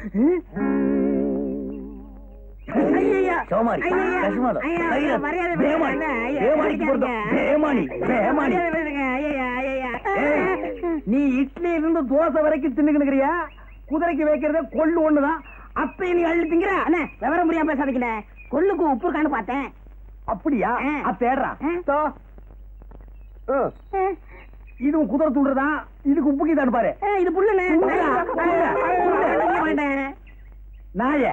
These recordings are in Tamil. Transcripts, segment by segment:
நீ இட்லி இருந்து தோசை வரைக்கும் தின்னுக்கிறியா? குதிரைக்கு வைக்கிறத கொள்ளு ஒண்ணுதான். அப்ப நீ அள்ளி திங்கிற? விவரம் புரியாம பேசாதீங்க. கொள்ளுக்கு உப்பு இருக்கான்னு பார்த்தேன். அப்படியா? தேடுறா. இதுவும் குதிரை தூண்டுறதான். இதுக்கு உப்புக்கு தான் பாரு. இது புல்லுண்ணே. நாய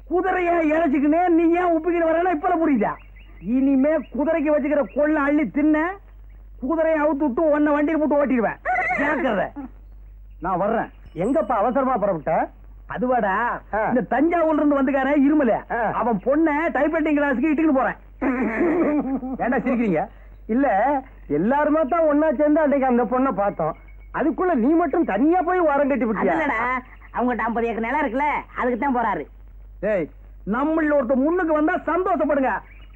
குதிரைய இழைச்சுக்கினே நீ ஏன் உப்புக்கிட்டு வரனா இப்ப புரியுதா? இனிமே குதிரைக்கு வச்சுக்கிற கொள்ள அள்ளி தின்ன குதிரையை அவுத்து விட்டு உன்னை வண்டியில் போட்டு ஓட்டிடுவேன். கேட்கறத நான் வர்றேன். எங்கப்பா அவசரமா புறப்பட்ட? அதுவாடா, இந்த தஞ்சாவூர்ல இருந்து வந்துக்கார இருமல அவன் பொண்ணை டைப்ரைட்டிங் கிளாஸுக்கு இட்டுக்கிட்டு போறேன். ஏண்டா சிரிக்கிறீங்க? இல்ல எல்லாருமே தான் ஒன்னா சேர்ந்து அன்னைக்கு அந்த பொண்ணை பார்த்தோம். அதுக்குள்ள நீ மட்டும் தனியா போய் வாரம் கட்டி விட்டியா? அவங்க 50 ஏக்கர் நிலம் இருக்குல்ல, அதுக்கு தான் போறாரு. ஏய், நம்மள ஒருத்த முன்னுக்கு வந்தா சந்தோஷப்படுங்க,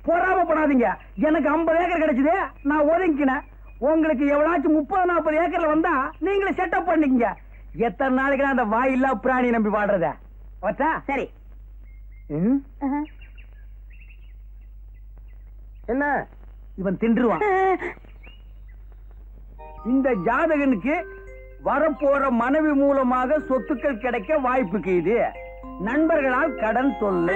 பொறாமப்படாதீங்க. எனக்கு 50 ஏக்கர் கிடைச்சது, நான் ஒதுங்கினேன். உங்களுக்கு எவ்வளாச்சும் 30-40 ஏக்கர்ல வந்தா நீங்களே செட்டப் பண்ணிக்கங்க. எத்தனை நாளைக்கு அந்த வாயில்லா பிராணி நம்பி வாடுறத? சரி. என்ன இவன் தின்றுவான். இந்த ஜாதகனுக்கு வரப்போற மனைவி மூலமாக சொத்துக்கள் கிடைக்க வாய்ப்புக்கு இது. நண்பர்களால் கடன் தொல்லை.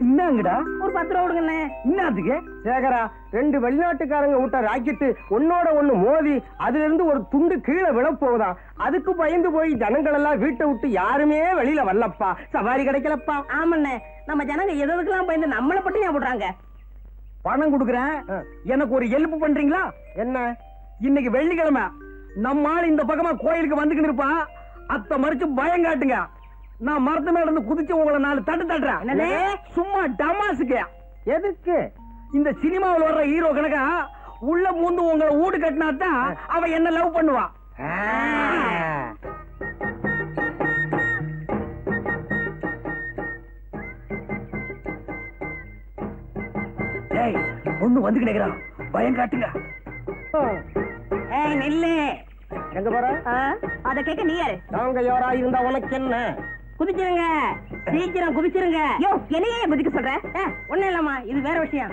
என்னங்கடா ஒரு 10 ரூபா கொடுங்க. என்னத்துக்கு? சேகரா, 2 வெளிநாட்டுக்காரங்க விட்ட ராக்கெட்டு ஒன்னோட ஒண்ணு மோதி அதுல இருந்து ஒரு துண்டு கீழே விழ போகுதான். அதுக்கு பயந்து போய் ஜனங்கள் எல்லாம் வீட்டை விட்டு யாருமே வெளியில வரலப்பா. சவாரி கிடைக்கலப்பா. ஆமண்ணே, நம்ம ஜனங்க எதுக்கெல்லாம் பயந்து நம்மளை பட்டு ஏன் போடுறாங்க? பணம் கொடுக்குறேன், எனக்கு ஒரு ஹெல்ப் பண்றீங்களா? என்ன? இன்னைக்கு வெள்ளிக்கிழமை நம்ம ஆள் இந்த பக்கமா கோயிலுக்கு வந்துக்கிட்டு இருப்பான். அத்தை மறிச்சு பயம் காட்டுங்க. நான் மரத்து மேல இருந்து குதிச்சு உங்களை 4 தட்டு தட்டுறேன். சும்மா டமாசுக்கு. எதுக்கு? இந்த சினிமாவில் வர்ற ஹீரோ கணக்கா உள்ள பூந்து உங்களை வீடு கட்டினாத்தான் அவ என்ன லவ் பண்ணுவான். ஒண்ணு வந்து கிடைக்கிறான், பயம் காட்டுங்க. நெல்லு எங்க போற? அத கேட்க நீ யாரு? நாங்க யாரா இருந்தா உனக்கு என்ன? குதிச்சிருங்க, சீக்கிரம் குதிச்சிருங்க. யோ, என்னையே குதிக்க சொல்ற? ஒண்ணும் இல்லம்மா, இது வேற விஷயம்.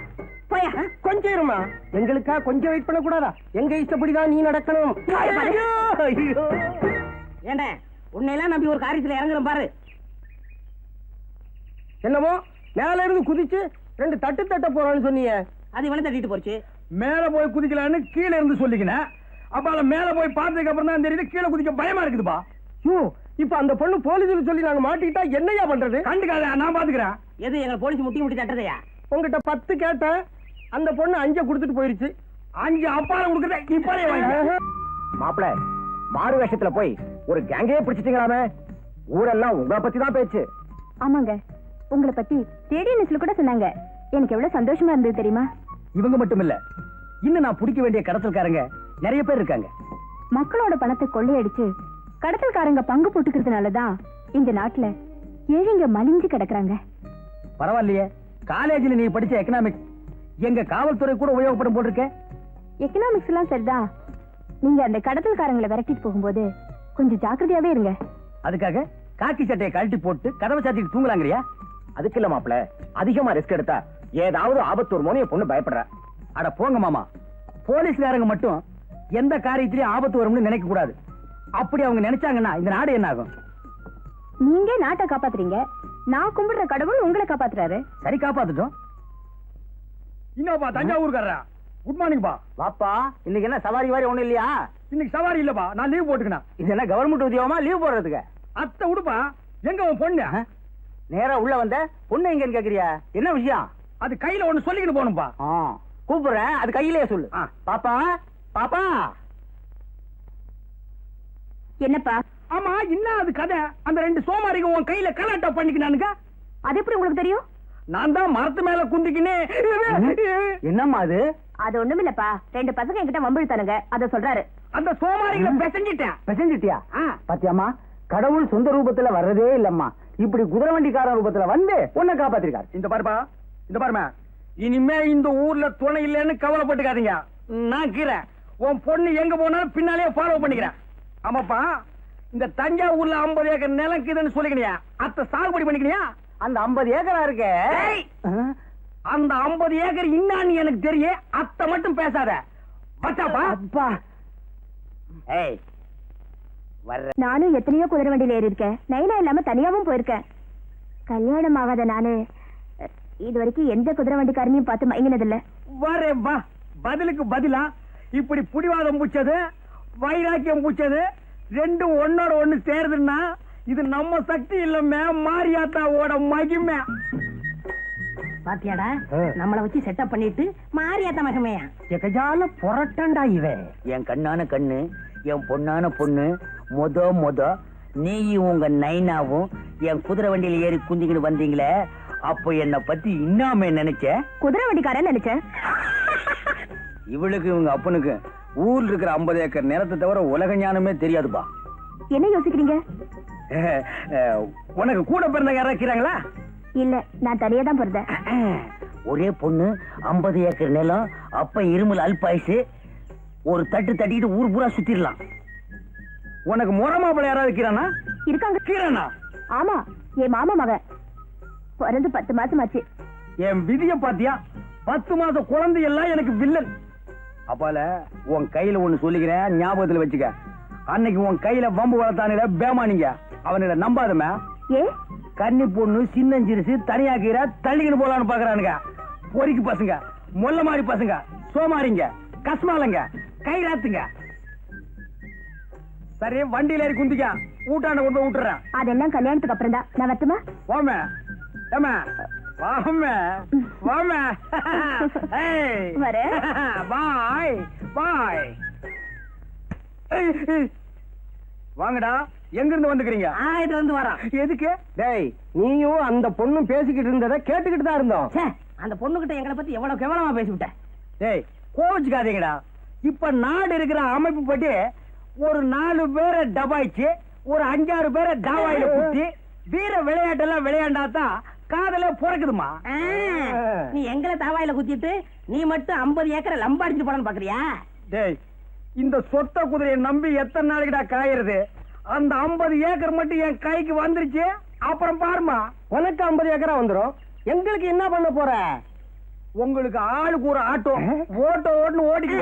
போயா. கொஞ்சம் இருமா, எங்களுக்கா கொஞ்சம் வெயிட் பண்ண கூடாதா? எங்க இஷ்டப்படிதான் நீ நடக்கணும். ஏண்டா, உன்னையெல்லாம் நம்பி ஒரு காரியத்துல இறங்குறோம் பாரு. என்னமோ மேல இருந்து குதிச்சு 2 தட்டு தட்ட போறான்னு சொன்னீங்க. அது இவனை தட்டிட்டு போச்சு. மேல போய் குதிக்கலான்னு கீழே இருந்து சொல்லிக்கினேன். அப்ப அத மேல போய் பார்த்ததுக்கு அப்புறம் தான் தெரியுது கீழே குதிக்க பயமா இருக்குதுப்பா. இப்ப அந்த பொண்ணு போலீஸ் சொல்லி நாங்க மாட்டிக்கிட்டா என்னையா பண்றது? கண்டுக்காத, நான் பாத்துக்கிறேன். எது எங்க போலீஸ் முட்டி தட்டுறதையா? உங்ககிட்ட 10 கேட்டேன், அந்த பொண்ணு 5 கொடுத்துட்டு போயிருச்சு. 5 அப்பால கொடுக்கறத இப்பாலே வாங்க. மாப்பிள, மாறு வேஷத்துல போய் ஒரு கேங்கே பிடிச்சிட்டீங்களாமே. ஊரெல்லாம் உங்களை பத்தி தான் பேச்சு. ஆமாங்க, உங்களை பத்தி ரேடியோ நியூஸ்ல கூட சொன்னாங்க. எனக்கு எவ்வளவு சந்தோஷமா இருந்தது தெரியுமா? இவங்க மட்டும் இல்ல, இன்னும் நான் பிடிக்க வேண்டிய கடத்தல்காரங்க நிறைய பேர் இருக்காங்க. மக்களோட பணத்தை கொள்ளையடிச்சு கடத்தல்காரங்க பங்கு போட்டுக்கிறதுனாலதான் இந்த நாட்டுல ஏழைங்க மலிஞ்சு கிடக்குறாங்க. பரவாயில்லையே, காலேஜில் நீ படிச்ச எக்கனாமிக்ஸ் எங்க காவல்துறை கூட உபயோகப்படும் போட்டிருக்க. எக்கனாமிக்ஸ் எல்லாம் சரிதான். நீங்க அந்த கடத்தல்காரங்களை விரட்டிட்டு போகும்போது கொஞ்சம் ஜாக்கிரதையாவே இருங்க. அதுக்காக காக்கி சட்டையை கழட்டி போட்டு கதவை சாத்திட்டு தூங்கலாங்கறியா? அதுக்கு இல்ல மாப்பிள, அதிகமா ரிஸ்க் எடுத்தா ஏதாவது ஆபத்து ஒரு மோனிய பொண்ணு பயப்படுற. அட போங்க மாமா, போலீஸ்காரங்க மட்டும் எந்த காரியத்திலயும் ஆபத்து வரும்னு நினைக்க கூடாது. அப்படி அவங்க நினைச்சாங்கன்னா இந்த நாடு என்ன ஆகும்? நீங்க நாட்டை காப்பாத்துறீங்க, நான் கும்பிடுற கடவுள் உங்களை காப்பாத்துறாரு. சரி, காப்பாத்துட்டோம். இன்னப்பா தஞ்சாவூர்காரரா, குட் மார்னிங் பா. வாப்பா, இன்னைக்கு என்ன சவாரி வாரி ஒண்ணும் இல்லையா? இன்னைக்கு சவாரி இல்லப்பா, நான் லீவ் போட்டுக்கணும். இது என்ன கவர்மெண்ட் உத்தியோகமா லீவ் போடுறதுக்கு? அத்தை உடுப்பா, எங்க உன் பொண்ணு? நேரா உள்ள வந்த பொண்ணு எங்கன்னு கேக்குறியா? என்ன விஷயம்? அது கையில ஒண்ணு சொல்லிக்கிட்டு போகணும்பா. கூப்பிடுறேன், அது கையிலேயே சொல்லு. பாப்பா பாப்பா. என்னப்பா? ஆமா, என்ன அது கதை? அந்த 2 சோமாரிங்க உன் கையில கலாட்டா பண்ணிக்கினானுங்க. அது எப்படி உங்களுக்கு தெரியும்? நான் தான் மரத்து மேல குந்திக்கினே. என்னம்மா அது? அது ஒண்ணும் இல்லப்பா, 2 பசங்க என்கிட்ட வம்பிழுத்தானுங்க, அத சொல்றாரு. அந்த சோமாரிகளை பெசஞ்சிட்டியா? பாத்தியாமா, கடவுள் சொந்த ரூபத்துல வர்றதே இல்லம்மா, இப்படி குதிரை வண்டிக்கார ரூபத்துல வந்து உன்னை காப்பாத்திருக்காரு. இந்த பாருப்பா, இந்த பாருமா, இனிமே இந்த ஊர்ல துணை இல்லைன்னு கவலைப்பட்டுக்காதீங்க. நான் கீரை உன் பொண்ணு எங்க போனாலும் பின்னாலே ஃபாலோ பண்ணிக்கிறேன். ஆமாப்பா, இந்த தஞ்சாவூர்ல 50 ஏக்கர் நிலக்குதுன்னு சொல்லிக்கினியா அத்தை சாகுபடி பண்ணிக்கினியா? அந்த 50 ஏக்கரா இருக்கு. ஏய், அந்த 50 ஏக்கர் இன்னான்னு எனக்கு தெரியும். அத்தை மட்டும் பேசாத. பச்சாப்பா அப்பா ஏய் வர்ற நானும் எத்தனையோ குதிரை வண்டியில ஏறி இருக்கேன். நைனா இல்லாம தனியாவும் போயிருக்கேன். கல்யாணம் ஆகாத நானு இது வரைக்கும் எந்த குதிரை வண்டிக்காரனையும் பார்த்து மயங்கினதில்ல. வரே வா. பதிலுக்கு பதிலா இப்படி புடிவாதம் பூச்சது வைராக்கியம் பூச்சது ரெண்டும் ஒன்னோட ஒண்ணு சேருதுன்னா இது நம்ம சக்தி இல்லமே மாரியாத்தாவோட மகிமை. பாத்தியாடா நம்மள வச்சு செட்டப் பண்ணிட்டு மாரியாத்தா மகமையா எகையால புரட்டண்டா இவன். என் கண்ணான கண்ணு, என் பொண்ணான பொண்ணு, மொத நீயும் உங்க நைனாவும் என் குதிரை வண்டியில ஏறி குந்திக்கிட்டு வந்தீங்களே, அப்போ என்ன பத்தி இன்னாம நினைச்ச? குதிரை வண்டிக்காரன் நினைச்சேன். இவளுக்கு இவங்க அப்பனுக்கு ஊர்ல இருக்கிற 50 ஏக்கர் நிலத்தை தவிர உலக ஞானமே தெரியாதுப்பா. என்ன யோசிக்கிறீங்க? உனக்கு கூட பிறந்த யாரா இருக்கிறாங்களா? இல்ல, நான் தனியா தான் பிறந்தேன். ஒரே பொண்ணு, 50 ஏக்கர் நிலம், அப்ப இருமல் அல்பாயுசு, ஒரு தட்டு தட்டிட்டு ஊர் பூரா சுத்திரலாம். உனக்கு முறை மாப்பிள்ளை யாராவது இருக்கிறானா? இருக்காங்க. கீரனா? ஆமா, என் மாமா மகன் பிறந்து 10 மாசம் ஆச்சு. என் விதிய பாத்தியா? 10 மாச குழந்தை எல்லாம் எனக்கு வில்லன். அப்பால உன் கையில ஒண்ணு சொல்லிக்கிறேன், ஞாபகத்துல வச்சுக்க. அன்னைக்கு உன் கையில வம்பு வளர்த்தானுல பேமானிங்க, அவனிட நம்பாதமே. ஏ, கன்னி பொண்ணு சின்னஞ்சிரிசு தனியாக்கிற தள்ளிக்கிட்டு போலான்னு பாக்குறானுங்க. பொறிக்கு பசங்க, மொல்ல மாதிரி பசங்க, சோமாரிங்க, கஸ்மாலங்க, கைராத்துங்க. சரி, வண்டியில ஏறி குந்திக்க, ஊட்டாண்ட கொண்டு போய் விட்டுறேன். அதெல்லாம் கல்யாணத்துக்கு அப்புறம் தான். நான் வரட்டுமா? வாமே ஏமா வாமே வாமே. ஏய் வரேன். பாய் பாய். வாங்கடா. எங்க இருந்து வந்துக்கிறீங்க? இது வந்து வரோம். எதுக்கு? டேய், நீயும் அந்த பொண்ணும் பேசிக்கிட்டு இருந்ததை கேட்டுக்கிட்டு தான் இருந்தோம். ச்சே, அந்த பொண்ணுகிட்ட எங்களை பத்தி எவ்வளவு கேவலமா பேசிவிட்டேன். டேய், கோவிச்சுக்காதீங்கடா. இப்ப நாடு இருக்கிற அமைப்பு பற்றி ஒரு 4 பேரை டபாய்ச்சு ஒரு 5-6 பேரை டாவாயில குத்தி வீர விளையாட்டெல்லாம் விளையாண்டாதான் காதலே பிறக்குதுமா. நீ எங்களை தாவாயில குத்திட்டு நீ மட்டும் 50 ஏக்கரை லம்பாடிச்சு போலான்னு பாக்குறியா? டேய், இந்த சொத்த குதிரையை நம்பி எத்தனை நாளைக்குடா காயறது? அந்த 50 ஏக்கர் மட்டும் என் கைக்கு வந்துருச்சு, அப்புறம் பாருமா. உனக்கு 50 ஏக்கரா வந்துரும். எங்களுக்கு என்ன பண்ண போற? உங்களுக்கு ஆளுக்கு ஒரு ஆட்டோ ஓட்ட ஓட்டுன்னு ஓடிக்கு.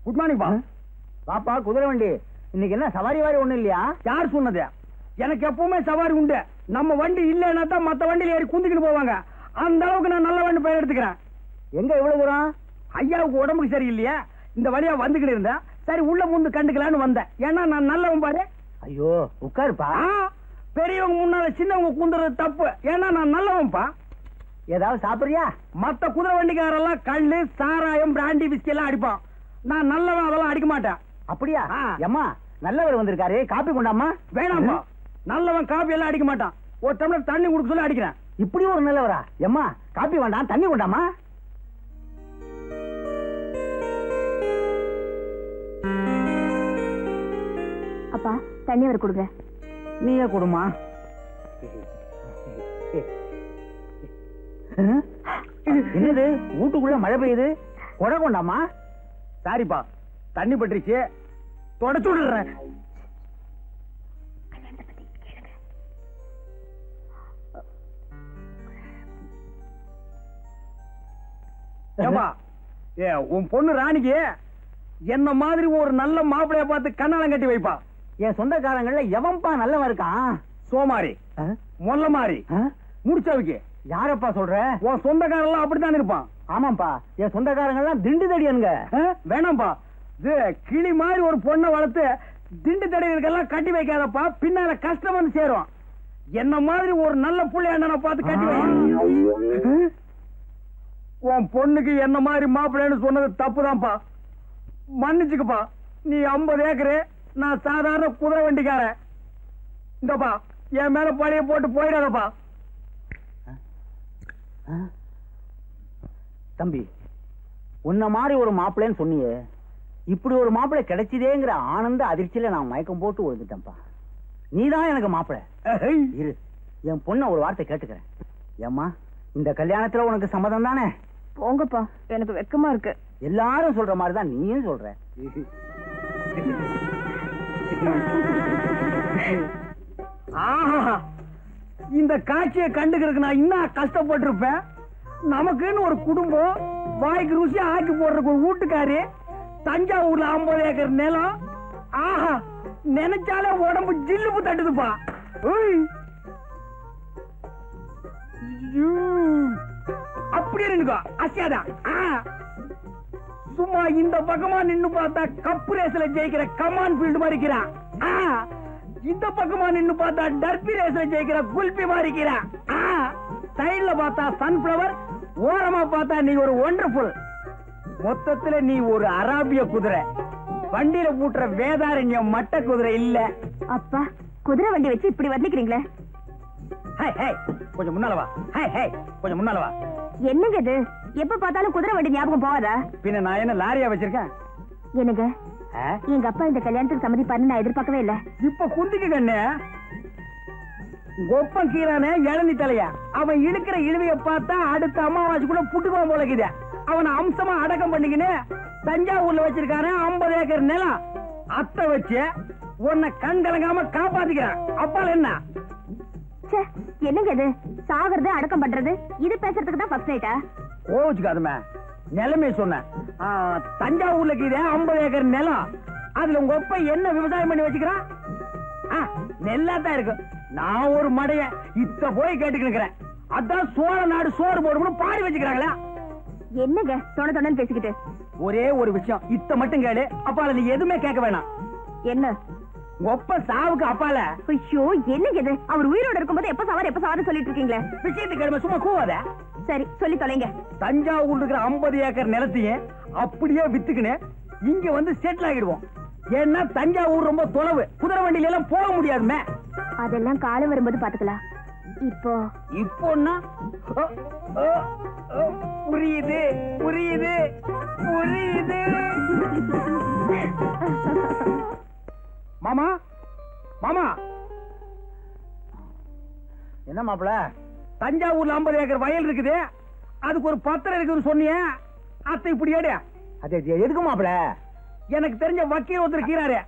குட் மார்னிங் பா. பாப்பா, குதிரை வண்டி இன்னைக்கு என்ன சவாரி வாரி ஒண்ணும் இல்லையா? யார் சொன்னது? எனக்கு எப்பவுமே சவாரி உண்டு. நம்ம வண்டி இல்லைன்னா தான் மத்த வண்டியில ஏறி குந்திக்கிட்டு போவாங்க. அந்த அளவுக்கு நான் நல்ல வண்டி பெயர் எடுத்துக்கிறேன். எங்க இவ்வளவு தூரம்? ஐயாவுக்கு உடம்புக்கு சரியில்லையா, இந்த வழியா வந்துகிட்டு இருந்தேன். சரி, உள்ள முந்து கண்டுக்கலான்னு வந்தேன். ஏன்னா நான் நல்லவன் பாரு. ஐயோ, உட்காருப்பா. பெரியவங்க முன்னால சின்னவங்க குந்துறது தப்பு. ஏன்னா நான் நல்லவன்பா. ஏதாவது சாப்பிடுறியா? மத்த குதிரை வண்டிக்காரெல்லாம் கல்லு, சாராயம், பிராண்டி, விஸ்கி எல்லாம் அடிப்பான். நான் நல்லவன், அதெல்லாம் அடிக்க மாட்டேன். அப்படியா? அம்மா, நல்லவர் வந்திருக்காரு, காப்பி கொண்டாமா. வேணாம்பா, நல்லவன் காப்பி எல்லாம் அடிக்க மாட்டான். ஒரு டம்ளர் தண்ணி குடுக்க சொல்லி அடிக்கிறேன். இப்படி ஒரு நல்லவரா? எம்மா, காப்பி வேண்டாம், தண்ணி கொண்டாமா. அப்பா, தண்ணி அவர் கொடுங்க. நீயே கொடுமா. என்னது, வீட்டுக்குள்ள மழை பெய்யுது? கொடை கொண்டாமா. சாரிப்பா, தண்ணி பட்டுருச்சு, தொடச்சு விடுறேன். ஏப்பா, உன் பொண்ணு ராணிக்கு என்ன மாதிரி ஒரு நல்ல மாப்பிளைய பார்த்து கண்ணாலம் கட்டி வைப்பா. என் சொந்தக்காரங்கள்ல எவன்பா நல்லவன் இருக்கான்? சோமாரி, மொல்ல மாதிரி, முடிச்சவுக்கு. யாரப்பா சொல்ற? உன் சொந்தக்காரெல்லாம் அப்படித்தான் இருப்பான். ஆமாப்பா, என் சொந்தக்காரங்கள்லாம் திண்டு தடியனுங்க. வேணாம்பா, இது கிளி மாதிரி ஒரு பொண்ணை வளர்த்து திண்டு தடைகளுக்கெல்லாம் கட்டி வைக்காதப்பா, பின்னால கஷ்டம் வந்து சேரும். என்ன மாதிரி ஒரு நல்ல புள்ளை அண்ணனை பார்த்து கட்டி வை. உன் பொண்ணுக்கு என்ன மாதிரி மாப்பிள்ளைன்னு சொன்னது தப்புதான்ப்பா, மன்னிச்சுக்கப்பா. நீ 50 ஏக்கரு, நான் சாதாரண குதிரை வண்டிக்காரன். இந்தப்பா, என் மேல பழைய போட்டு போயிடாதப்பா. தம்பி, உன்ன மாதிரி ஒரு மாப்பிள்ளைன்னு சொன்னியே, இப்படி ஒரு மாப்பிள்ளை கிடைச்சதேங்கிற ஆனந்த அதிர்ச்சியில நான் மயக்கம் போட்டு விழுந்துட்டேன்ப்பா. நீதான் எனக்கு மாப்பிள்ளை. இரு, என் பொண்ண ஒரு வார்த்தை கேட்டுக்கிறேன். ஏம்மா, இந்த கல்யாணத்துல உனக்கு சம்மதம் தானே? போங்கப்பா, எனக்கு வெக்கமா இருக்கு. எல்லாரும் சொல்ற மாதிரி தான் நீயும் சொல்ற. ஆஹா, இந்த காட்சியை கண்டுக்கிறதுக்கு நான் இன்னும் கஷ்டப்பட்டிருப்பேன். நமக்குன்னு ஒரு குடும்பம், வாய்க்கு ருசியா ஆக்கி போடுறதுக்கு ஒரு வீட்டுக்காரி, தஞ்சாவூர்ல 50 ஏக்கர் நிலம். ஆஹா, நினைச்சாலே உடம்பு ஜில்லுப்பு தட்டுதுப்பா. உய். ஐயோ. அப்படியே நின்னுக்கோ, அசியாதா. சும்மா இந்த பக்கமா நின்னு பார்த்தா கப்பு ரேஸ்ல ஜெயிக்கிற கமான் ஃபீல்டு மாதிரி இருக்கிறான். இந்த பக்கமா நின்னு பார்த்தா டர்பி ரேஸ்ல ஜெயிக்கிற குல்பி மாதிரி இருக்கிறான். சைடுல பார்த்தா சன்ஃபிளவர், ஓரமா பார்த்தா நீ ஒரு ஒண்டர்ஃபுல். மொத்தத்துல நீ ஒரு அராபிய குதிரை, வண்டியில பூட்டுற வேதாரண்யம் மட்ட குதிரை இல்ல. அப்பா, குதிரை வண்டி வச்சு இப்படி வர்ணிக்கிறீங்களே. கொஞ்சம் முன்னால வா. கொஞ்சம் முன்னால வா. என்னங்க இது? எப்ப பார்த்தாலும் குதிரை வண்டி ஞாபகம் போகாதா? பின்ன நான் என்ன லாரியா வச்சிருக்கேன்? என்னங்க, எங்க அப்பா இந்த கல்யாணத்துக்கு சம்மதிப்பாருன்னு நான் எதிர்பார்க்கவே இல்ல. இப்ப குந்திக்கு கண்ணு கொப்பம் கீரானே இளநி தலையா, அவன் இழுக்கிற இழுவைய பார்த்தா அடுத்த அமாவாசைக்குள்ள புட்டுக்குவான் போலக்குது. அவனை அம்சமா அடக்கம் பண்ணிக்கின்னு தஞ்சாவூர்ல வச்சிருக்கானே 50 ஏக்கர் நிலம். அத்தை வச்சு உன்னை கண் கலங்காம காப்பாத்திக்கிறான். அப்பால என்ன? என்னங்க இது? சாகிறது அடக்கம் பண்றது, இது பேசுறதுக்கு தான் ஃபர்ஸ்ட் நைட்டா? கோவிச்சுக்காதுமே, நிலைமை சொன்னேன். தஞ்சாவூர்ல கீழே 50 ஏக்கர் நிலம். அதுல உங்க ஒப்ப என்ன விவசாயம் பண்ணி வச்சுக்கிறான்? நெல்லாதான் இருக்கு. நான் ஒரு மடைய இத்த போய் கேட்டுக்கிறேன். அதான் சோழ நாடு சோறு போடும்னு பாடி வச்சுக்கிறாங்களா? என்னங்க தொண தொணன்னு பேசிக்கிட்டு? ஒரே ஒரு விஷயம், இத்த மட்டும் கேளு. அப்பால நீ எதுவுமே கேட்க வேணாம். என்ன? ஒப்ப சாவுக்கு அப்பால. ஐயோ, என்னங்க இது? அவர் உயிரோட இருக்கும்போது எப்ப சாவாரு சொல்லிட்டு இருக்கீங்களே. விஷயத்துக்கு கிழமை சும்மா கூவாத. சரி, சொல்லி தொலைங்க. தஞ்சாவூர் இருக்கிற 50 ஏக்கர் நிலத்தையும் அப்படியே வித்துக்கின்னு இங்க வந்து செட்டில் ஆகிடுவோம். ஏன்னா தஞ்சாவூர் ரொம்ப தொலைவு, குதிரை வண்டியில எல்லாம் போக முடியாதுமே. அதெல்லாம் காலம் வரும்போது பாத்துக்கலாம். இப்போன்னா புரியுது புரியுது புரியுது. மாமா மாமா, என்ன மாப்பிள? தஞ்சாவூர்ல 50 ஏக்கர் வயல் இருக்குது, அதுக்கு ஒரு பத்திரம் இருக்குன்னு சொன்னீங்க. அத்தை இப்படி ஏடு. அது எதுக்கு மாப்பிள? எனக்கு தெரிஞ்ச வக்கீல் ஒருத்தர் இருக்கிறாரு,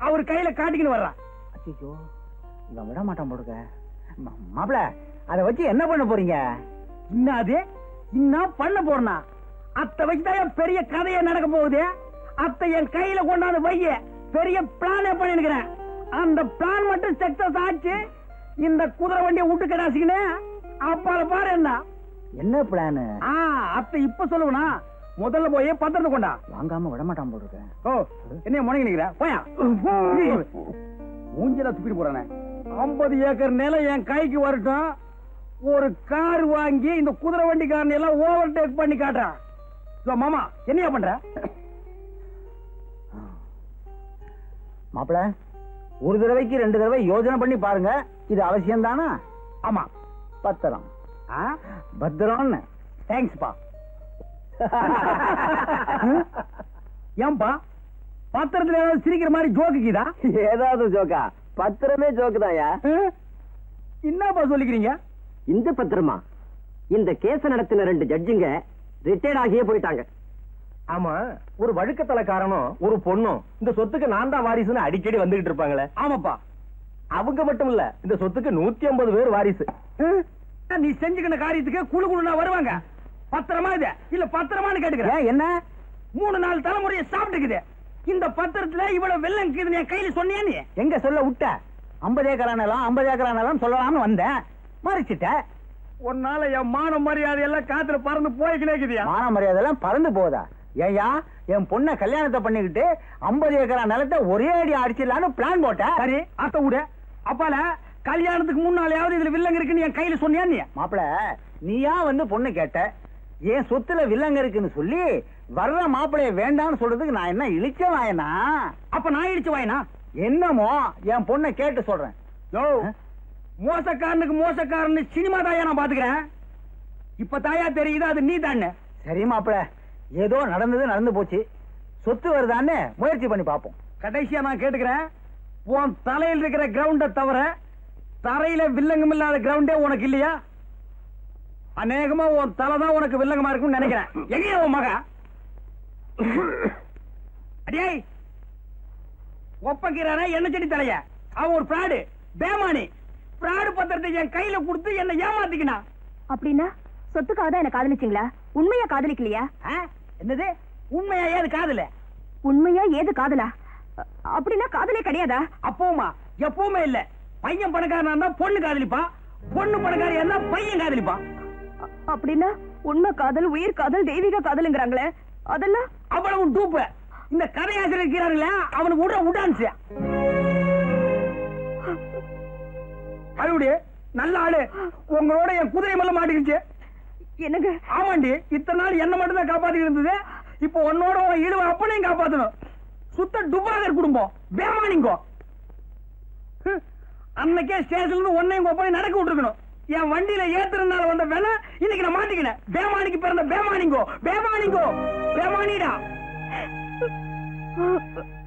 அவர் கையில காட்டிக்கின்னு வர்றான். அச்சோ, இவன் விட மாட்டான் போடுங்க. மாப்பிள, அதை வச்சு என்ன பண்ண போறீங்க? இன்னாது இன்னும் பண்ண போறனா? அத்தை வச்சுதான் பெரிய கதையே நடக்க போகுது. அத்தை என் கையில கொண்டாந்து வைய பெரிய பிளானே பண்ணிருக்கிறேன். அந்த பிளான் மட்டும் சக்சஸ் ஆச்சு, இந்த குதிரை வண்டியை விட்டு கடாசிக்கினே அப்பால பாரு. என்ன பிளான்? அத்தை இப்ப சொல்லுவனா? முதல்ல போய் பத்திரத்தை கொண்டா. வாங்காம விட மாட்டான் போடுங்க. ஓ, என்ன முனைக்கு நிக்கிற? போயா மூஞ்சில துப்பிட்டு போறானே. 50 ஏக்கர் நிலம் என் கைக்கு வரட்டும், ஒரு கார் வாங்கி இந்த குதிரை வண்டிக்காரன் எல்லாம் ஓவர் டேக் பண்ணி காட்டுறான். மாமா என்னையா பண்ற? மாப்பிள, ஒரு தடவைக்கு 2 தடவை யோசனை பண்ணி பாருங்க. இது அவசியம் தானா? ஆமா, பத்திரம். பத்திரம்னு. தேங்க்ஸ்பா. ஏன்பா பத்திரத்துல ஏதாவது சிரிக்கிற மாதிரி ஜோக்குதா? ஏதாவது ஜோக்கா? பத்திரமே ஜோக்குதாயா? என்னப்பா சொல்லிக்கிறீங்க? இந்த பத்திரமா? இந்த கேஸ நடத்தின 2 ஜட்ஜுங்க ரிட்டையர்ட் ஆகியே போயிட்டாங்க. ஆமா, ஒரு வழுக்கத்தலைக்காரனும் ஒரு பொண்ணும் இந்த சொத்துக்கு நான் தான் வாரிசுன்னு அடிக்கடி வந்துகிட்டு இருப்பாங்களே. ஆமாப்பா, அவங்க மட்டும் இல்ல, இந்த சொத்துக்கு 150 பேர் வாரிசு. நீ செஞ்சுக்கிற காரியத்துக்கு குழு குழுனா வருவாங்க. பத்திரமா இது இல்ல பத்திரமானு கேட்டுக்கிறேன். என்ன 3-4 தலைமுறையை சாப்பிட்டுக்குது. இந்த பத்திரத்துல இவ்வளவு வெள்ளம் இருக்குதுன்னு என் கையில சொன்னியா? நீ எங்க சொல்ல விட்ட? 50 ஏக்கரானாலும் 50 ஏக்கரானாலும் சொல்லலாம்னு வந்தேன், மறைச்சிட்ட. உன்னால என் மான மரியாதை எல்லாம் காத்துல பறந்து போய்க்கினேக்குதியா? மான மரியாதை எல்லாம் பறந்து போதா? ஏயா, என் பொண்ண கல்யாணத்தை பண்ணிக்கிட்டு 50 ஏக்கரா நிலத்தை ஒரே அடி அடிச்சிடலான்னு பிளான் போட்ட. சரி, அத்தை விட. அப்பால கல்யாணத்துக்கு முன்னாலேயாவது இதுல வில்லங்க இருக்குன்னு என் கையில சொன்னியா? நீ மாப்பிள, நீயா வந்து பொண்ணு கேட்ட, என் சொத்துல வில்லங்க இருக்குன்னு சொல்லி வர்ற மாப்பிளைய வேண்டாம்னு சொல்றதுக்கு நான் என்ன இழிச்ச வாயனா? அப்ப நான் இழிச்ச வாயனா? என்னமோ என் பொண்ணை கேட்டு சொல்றேன். யோ, மோசக்காரனுக்கு மோசக்காரன்னு சினிமா தாயா நான் பாத்துக்கிறேன். இப்ப தாயா தெரியுது அது நீ தானே. சரி மாப்பிள, ஏதோ நடந்து போச்சு, சொத்து வருதான்னு முயற்சி பண்ணி பாப்போம். கடைசியா நான் கேட்டுக்கிறேன், உன் தலையில் இருக்கிற கிரவுண்ட தவிர தரையில வில்லங்கம் இல்லாத கிரவுண்டே உனக்கு இல்லையா? அநேகமா உன் தலைதான் உனக்கு வில்லங்கமா இருக்கும்னு நினைக்கிறேன். எங்க உன் மக? அடியே ஒப்பக்கிறானா என்ன செடி தலைய? அவன் ஒரு பிராடு, பேமானி. பிராடு பத்திரத்தை என் கையில கொடுத்து என்ன ஏமாத்திக்கினா. அப்படின்னா சொத்துக்காக தான் என்ன காதலிச்சீங்களா? உண்மையா காதலிக்கலையா? என்னது உண்மையா? ஏது காதல? உண்மையா ஏது காதலா? அப்படின்னா காதலே கிடையாதா? அப்பவுமா எப்பவுமே இல்ல. பையன் பணக்காரனா இருந்தா பொண்ணு காதலிப்பா, பொண்ணு பணக்காரியா இருந்தா பையன் காதலிப்பா. அப்படின்னா உண்மை காதல், உயிர் காதல், தெய்வீக காதல்ங்கறாங்களே, அதெல்லாம் அவ்வளவு டூப்பு. இந்த கதையாசிரியர் இருக்கிறார்களே, அவனுக்கு உடான்ஸ். அழுடி நல்ல ஆளு. உங்களோட என் குதிரை மேல மாட்டிக்கிச்சு. என்னங்க? ஆமாண்டி, இத்தனை நாள் என்ன மட்டும் தான் காப்பாத்தி இருந்தது. இப்போ உன்னோட இழுவ அப்பனையும் காப்பாத்தணும். சுத்த டுபாகர் குடும்பம், பேமானிங்கோ. அன்னைக்கே ஸ்டேஷன்ல ஒன்னையும் ஒப்பனை நடக்க விட்டுருக்கணும். என் வண்டியில ஏத்துறதுனால வந்த வேலை இன்னைக்கு நான் மாட்டிக்கினேன். பேமானிக்கு பிறந்த பேமானிங்கோ, பேமானிங்கோ, பேமானிடா.